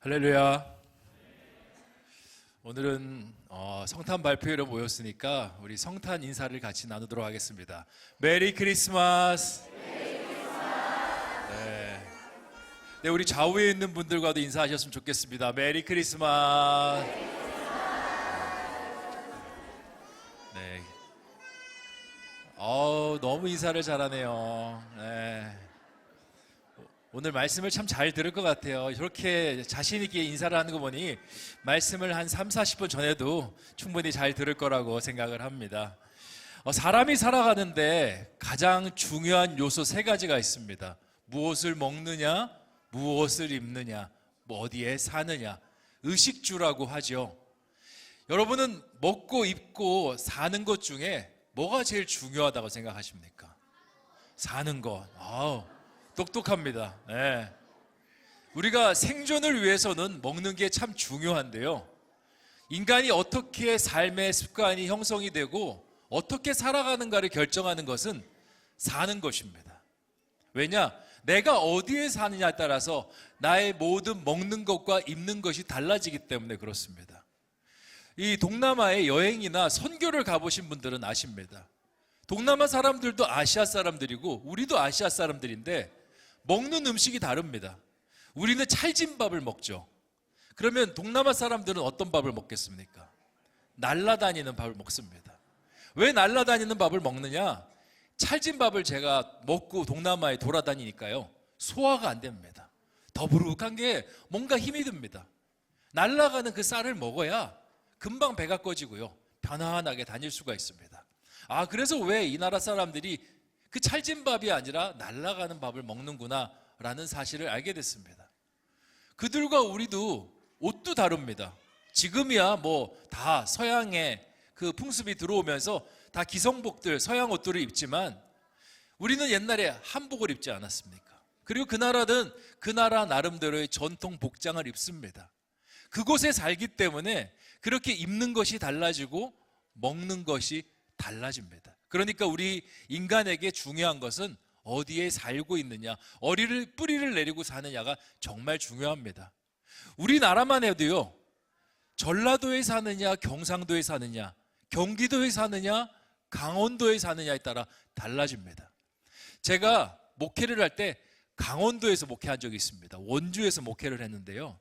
할렐루야. 오늘은 성탄 발표회로 모였으니까 우리 성탄 인사를 같이 나누도록 하겠습니다. 메리 크리스마스. 네, 우리 좌우에 있는 분들과도 인사하셨으면 좋겠습니다. 메리 크리스마스. 네. 너무 인사를 잘하네요. 네. 오늘 말씀을 참 잘 들을 것 같아요. 저렇게 자신 있게 인사를 하는 거 보니 말씀을 한 3, 40분 전에도 충분히 잘 들을 거라고 생각을 합니다. 사람이 살아가는데 가장 중요한 요소 3가지가 있습니다. 무엇을 먹느냐, 무엇을 입느냐, 어디에 사느냐, 의식주라고 하죠. 여러분은 먹고 입고 사는 것 중에 뭐가 제일 중요하다고 생각하십니까? 사는 것. 똑똑합니다. 네. 우리가 생존을 위해서는 먹는 게 참 중요한데요. 인간이 어떻게 삶의 습관이 형성이 되고 어떻게 살아가는가를 결정하는 것은 사는 것입니다. 왜냐? 내가 어디에 사느냐에 따라서 나의 모든 먹는 것과 입는 것이 달라지기 때문에 그렇습니다. 이 동남아에 여행이나 선교를 가보신 분들은 아십니다. 동남아 사람들도 아시아 사람들이고 우리도 아시아 사람들인데 먹는 음식이 다릅니다. 우리는 찰진 밥을 먹죠. 그러면 동남아 사람들은 어떤 밥을 먹겠습니까? 날아다니는 밥을 먹습니다. 왜 날아다니는 밥을 먹느냐? 찰진 밥을 제가 먹고 동남아에 돌아다니니까요, 소화가 안 됩니다. 더부룩한 게 뭔가 힘이 듭니다. 날아가는 그 쌀을 먹어야 금방 배가 꺼지고요, 편안하게 다닐 수가 있습니다. 그래서 왜 이 나라 사람들이 그 찰진 밥이 아니라 날아가는 밥을 먹는구나 라는 사실을 알게 됐습니다. 그들과 우리도 옷도 다릅니다. 지금이야 다 서양의 그 풍습이 들어오면서 다 기성복들, 서양 옷들을 입지만 우리는 옛날에 한복을 입지 않았습니까? 그리고 그 나라는 그 나라 나름대로의 전통 복장을 입습니다. 그곳에 살기 때문에 그렇게 입는 것이 달라지고 먹는 것이 달라집니다. 그러니까 우리 인간에게 중요한 것은 어디에 살고 있느냐, 뿌리를 내리고 사느냐가 정말 중요합니다. 우리나라만 해도요, 전라도에 사느냐, 경상도에 사느냐, 경기도에 사느냐, 강원도에 사느냐에 따라 달라집니다. 제가 목회를 할 때 강원도에서 목회한 적이 있습니다. 원주에서 목회를 했는데요,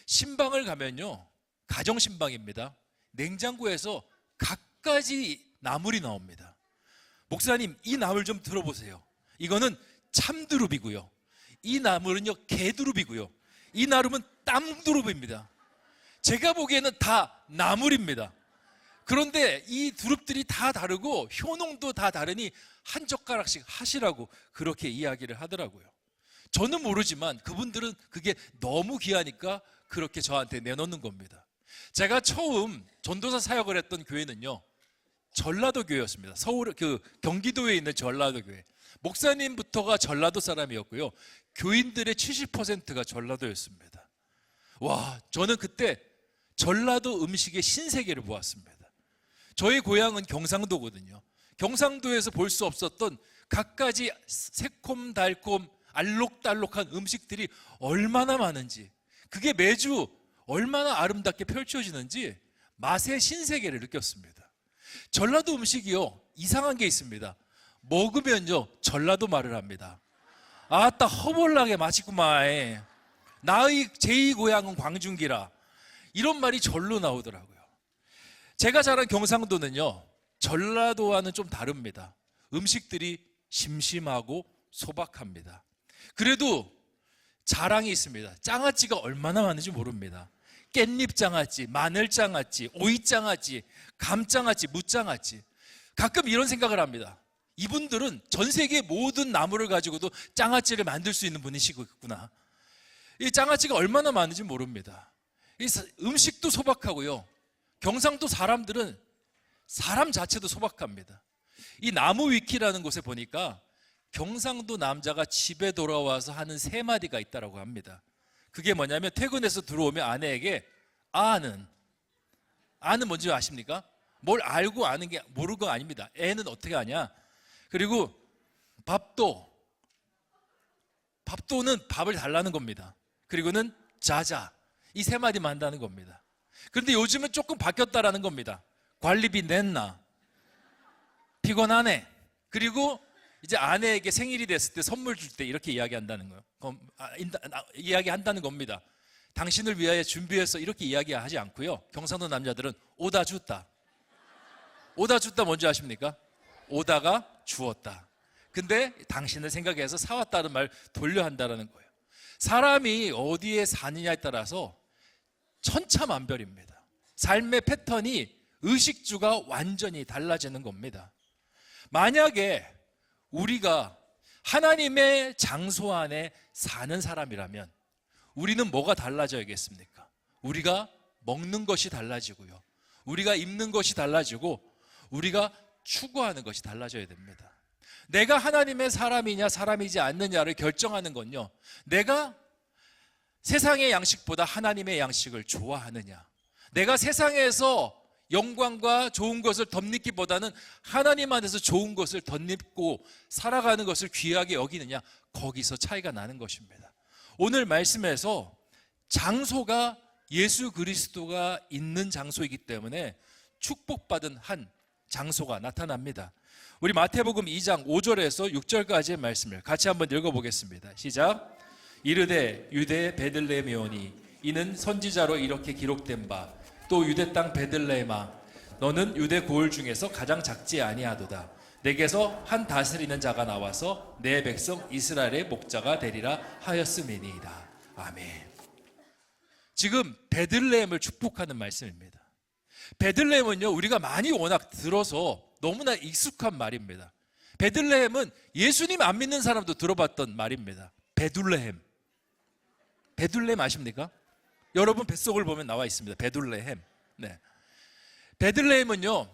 신방을 가면요, 가정신방입니다. 냉장고에서 갖가지 나물이 나옵니다. 목사님, 이 나물 좀 들어보세요. 이거는 참두릅이고요, 이 나물은요 개두릅이고요, 이 나물은 땅두릅입니다. 제가 보기에는 다 나물입니다. 그런데 이 두릅들이 다 다르고 효능도 다 다르니 한 젓가락씩 하시라고 그렇게 이야기를 하더라고요. 저는 모르지만 그분들은 그게 너무 귀하니까 그렇게 저한테 내놓는 겁니다. 제가 처음 전도사 사역을 했던 교회는요, 전라도 교회였습니다. 경기도에 있는 전라도 교회. 목사님부터가 전라도 사람이었고요, 교인들의 70%가 전라도였습니다. 저는 그때 전라도 음식의 신세계를 보았습니다. 저희 고향은 경상도거든요. 경상도에서 볼 수 없었던 갖가지 새콤달콤 알록달록한 음식들이 얼마나 많은지, 그게 매주 얼마나 아름답게 펼쳐지는지 맛의 신세계를 느꼈습니다. 전라도 음식이요, 이상한 게 있습니다. 먹으면요 전라도 말을 합니다. 아따 허벌나게 맛있구만, 나의 제2고향은 광중기라, 이런 말이 절로 나오더라고요. 제가 자란 경상도는요, 전라도와는 좀 다릅니다. 음식들이 심심하고 소박합니다. 그래도 자랑이 있습니다. 장아찌가 얼마나 많은지 모릅니다. 깻잎장아찌, 마늘장아찌, 오이장아찌, 감장아찌, 무장아찌. 가끔 이런 생각을 합니다. 이분들은 전 세계 모든 나물을 가지고도 장아찌를 만들 수 있는 분이시구나. 이 장아찌가 얼마나 많은지 모릅니다. 이 음식도 소박하고요, 경상도 사람들은 사람 자체도 소박합니다. 이 나무위키라는 곳에 보니까 경상도 남자가 집에 돌아와서 하는 3마디가 있다고 합니다. 그게 뭐냐면, 퇴근해서 들어오면 아내에게 아는 뭔지 아십니까? 뭘 알고 아는 게 모르는 거 아닙니다. 애는 어떻게 아냐? 그리고 밥도는 밥을 달라는 겁니다. 그리고는 자자, 이 세 마디만 한다는 겁니다. 그런데 요즘은 조금 바뀌었다라는 겁니다. 관리비 냈나? 피곤하네. 그리고 이제 아내에게 생일이 됐을 때 선물 줄 때 이렇게 이야기한다는 거예요. 이야기한다는 겁니다. 당신을 위하여 준비해서 이렇게 이야기하지 않고요. 경상도 남자들은 오다 줬다. 오다 줬다 뭔지 아십니까? 오다가 주었다. 근데 당신을 생각해서 사왔다는 말 돌려 한다는 거예요. 사람이 어디에 사느냐에 따라서 천차만별입니다. 삶의 패턴이 의식주가 완전히 달라지는 겁니다. 만약에 우리가 하나님의 장소 안에 사는 사람이라면 우리는 뭐가 달라져야겠습니까? 우리가 먹는 것이 달라지고요. 우리가 입는 것이 달라지고 우리가 추구하는 것이 달라져야 됩니다. 내가 하나님의 사람이냐 사람이지 않느냐를 결정하는 건요, 내가 세상의 양식보다 하나님의 양식을 좋아하느냐, 내가 세상에서 영광과 좋은 것을 덧입기보다는 하나님 안에서 좋은 것을 덧입고 살아가는 것을 귀하게 여기느냐, 거기서 차이가 나는 것입니다. 오늘 말씀에서 장소가 예수 그리스도가 있는 장소이기 때문에 축복받은 한 장소가 나타납니다. 우리 마태복음 2장 5절에서 6절까지의 말씀을 같이 한번 읽어보겠습니다. 시작. 이르되 유대의 베들레헴이 오니 이는 선지자로 이렇게 기록된 바 또 유대 땅 베들레헴아 너는 유대 고을 중에서 가장 작지 아니하도다. 내게서 한 다스리는 자가 나와서 내 백성 이스라엘의 목자가 되리라 하였음이니이다. 아멘. 지금 베들레헴을 축복하는 말씀입니다. 베들레헴은요, 우리가 많이 워낙 들어서 너무나 익숙한 말입니다. 베들레헴은 예수님 안 믿는 사람도 들어봤던 말입니다. 베둘레헴. 베둘레헴 아십니까? 여러분 뱃속을 보면 나와 있습니다. 베둘레헴. 네. 베들레헴은요,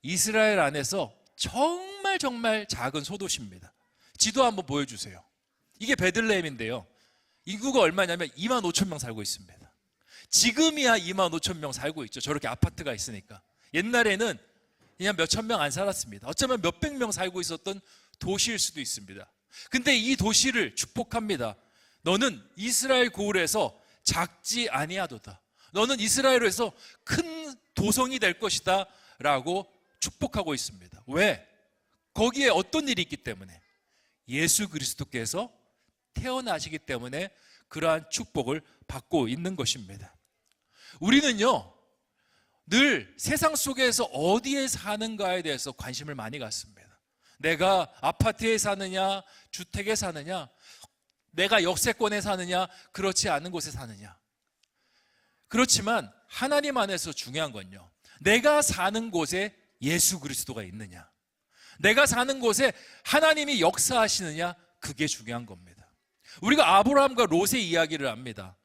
이스라엘 안에서 정말 작은 소도시입니다. 지도 한번 보여주세요. 이게 베들레헴인데요, 인구가 얼마냐면 2만 5천 명 살고 있습니다. 지금이야 2만 5천 명 살고 있죠. 저렇게 아파트가 있으니까. 옛날에는 그냥 몇천 명 안 살았습니다. 어쩌면 몇백 명 살고 있었던 도시일 수도 있습니다. 근데 이 도시를 축복합니다. 너는 이스라엘 고을에서 작지 아니하도다. 너는 이스라엘에서 큰 도성이 될 것이다 라고 축복하고 있습니다. 왜? 거기에 어떤 일이 있기 때문에, 예수 그리스도께서 태어나시기 때문에 그러한 축복을 받고 있는 것입니다. 우리는요, 늘 세상 속에서 어디에 사는가에 대해서 관심을 많이 갖습니다. 내가 아파트에 사느냐, 주택에 사느냐, 내가 역세권에 사느냐, 그렇지 않은 곳에 사느냐. 그렇지만 하나님 안에서 중요한 건요, 내가 사는 곳에 예수 그리스도가 있느냐, 내가 사는 곳에 하나님이 역사하시느냐, 그게 중요한 겁니다. 우리가 아브라함과 롯의 이야기를 압니다.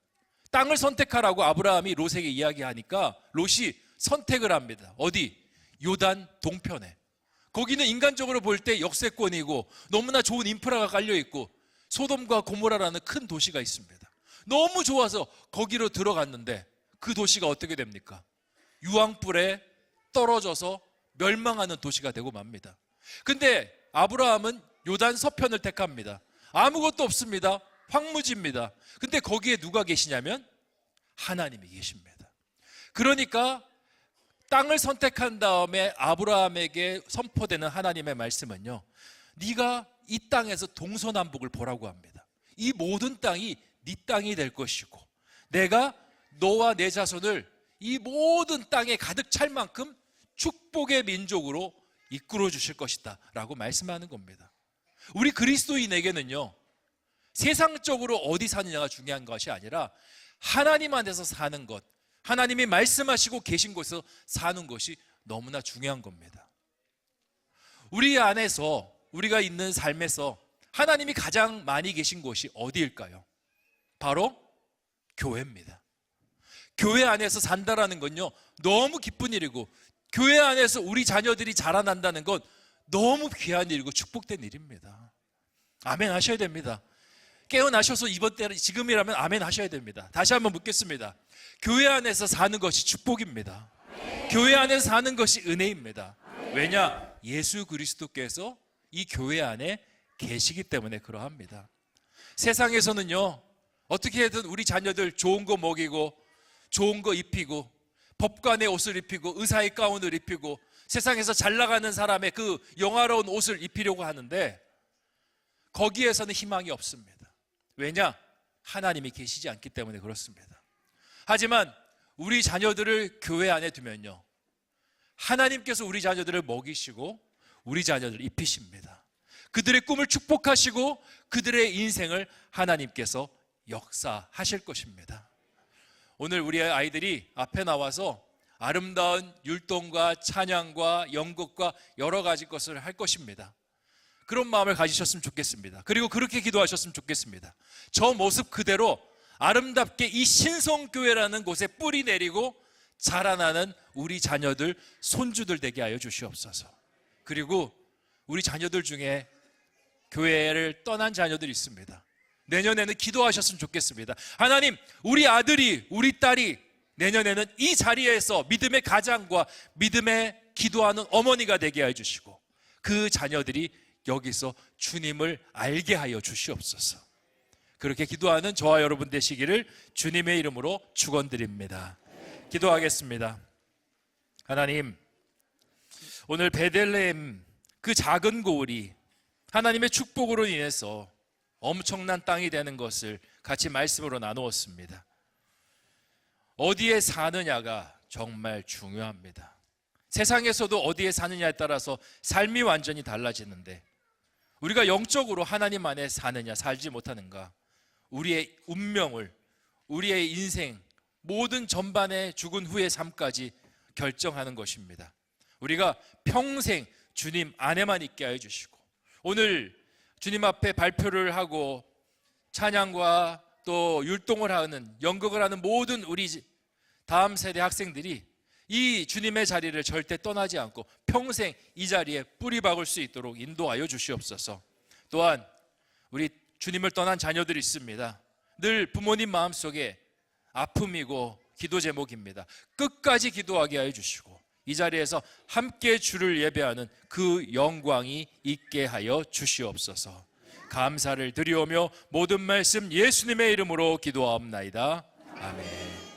땅을 선택하라고 아브라함이 롯에게 이야기하니까 롯이 선택을 합니다. 어디? 요단 동편에. 거기는 인간적으로 볼 때 역세권이고 너무나 좋은 인프라가 깔려있고 소돔과 고모라라는 큰 도시가 있습니다. 너무 좋아서 거기로 들어갔는데 그 도시가 어떻게 됩니까? 유황불에 떨어져서 멸망하는 도시가 되고 맙니다. 근데 아브라함은 요단 서편을 택합니다. 아무것도 없습니다. 황무지입니다. 근데 거기에 누가 계시냐면 하나님이 계십니다. 그러니까 땅을 선택한 다음에 아브라함에게 선포되는 하나님의 말씀은요, 네가 이 땅에서 동서남북을 보라고 합니다. 이 모든 땅이 네 땅이 될 것이고 내가 너와 내 자손을 이 모든 땅에 가득 찰 만큼 축복의 민족으로 이끌어 주실 것이다 라고 말씀하는 겁니다. 우리 그리스도인에게는요, 세상적으로 어디 사느냐가 중요한 것이 아니라 하나님 안에서 사는 것, 하나님이 말씀하시고 계신 곳에서 사는 것이 너무나 중요한 겁니다. 우리 안에서, 우리가 있는 삶에서 하나님이 가장 많이 계신 곳이 어디일까요? 바로 교회입니다. 교회 안에서 산다라는 건요, 너무 기쁜 일이고, 교회 안에서 우리 자녀들이 자라난다는 건 너무 귀한 일이고 축복된 일입니다. 아멘 하셔야 됩니다. 깨어나셔서 이번 때는 지금이라면 아멘 하셔야 됩니다. 다시 한번 묻겠습니다. 교회 안에서 사는 것이 축복입니다. 교회 안에서 사는 것이 은혜입니다. 왜냐? 예수 그리스도께서 이 교회 안에 계시기 때문에 그러합니다. 세상에서는요, 어떻게든 우리 자녀들 좋은 거 먹이고 좋은 거 입히고 법관의 옷을 입히고 의사의 가운을 입히고 세상에서 잘 나가는 사람의 그 영화로운 옷을 입히려고 하는데 거기에서는 희망이 없습니다. 왜냐? 하나님이 계시지 않기 때문에 그렇습니다. 하지만 우리 자녀들을 교회 안에 두면요, 하나님께서 우리 자녀들을 먹이시고 우리 자녀들을 입히십니다. 그들의 꿈을 축복하시고 그들의 인생을 하나님께서 역사하실 것입니다. 오늘 우리 아이들이 앞에 나와서 아름다운 율동과 찬양과 연극과 여러 가지 것을 할 것입니다. 그런 마음을 가지셨으면 좋겠습니다. 그리고 그렇게 기도하셨으면 좋겠습니다. 저 모습 그대로 아름답게 이 신성교회라는 곳에 뿌리 내리고 자라나는 우리 자녀들, 손주들 되게 하여 주시옵소서. 그리고 우리 자녀들 중에 교회를 떠난 자녀들이 있습니다. 내년에는 기도하셨으면 좋겠습니다. 하나님, 우리 아들이, 우리 딸이 내년에는 이 자리에서 믿음의 가장과 믿음의 기도하는 어머니가 되게 해주시고 그 자녀들이 여기서 주님을 알게 하여 주시옵소서. 그렇게 기도하는 저와 여러분 되시기를 주님의 이름으로 축원드립니다. 기도하겠습니다. 하나님, 오늘 베들레헴 그 작은 고을이 하나님의 축복으로 인해서 엄청난 땅이 되는 것을 같이 말씀으로 나누었습니다. 어디에 사느냐가 정말 중요합니다. 세상에서도 어디에 사느냐에 따라서 삶이 완전히 달라지는데 우리가 영적으로 하나님 안에 사느냐 살지 못하는가, 우리의 운명을, 우리의 인생 모든 전반의 죽은 후의 삶까지 결정하는 것입니다. 우리가 평생 주님 안에만 있게 하여 주시고 오늘 주님 앞에 발표를 하고 찬양과 또 율동을 하는, 연극을 하는 모든 우리 다음 세대 학생들이 이 주님의 자리를 절대 떠나지 않고 평생 이 자리에 뿌리 박을 수 있도록 인도하여 주시옵소서. 또한 우리 주님을 떠난 자녀들이 있습니다. 늘 부모님 마음속에 아픔이고 기도 제목입니다. 끝까지 기도하게 하여 주시고 이 자리에서 함께 주를 예배하는 그 영광이 있게 하여 주시옵소서. 감사를 드리오며 모든 말씀 예수님의 이름으로 기도하옵나이다. 아멘.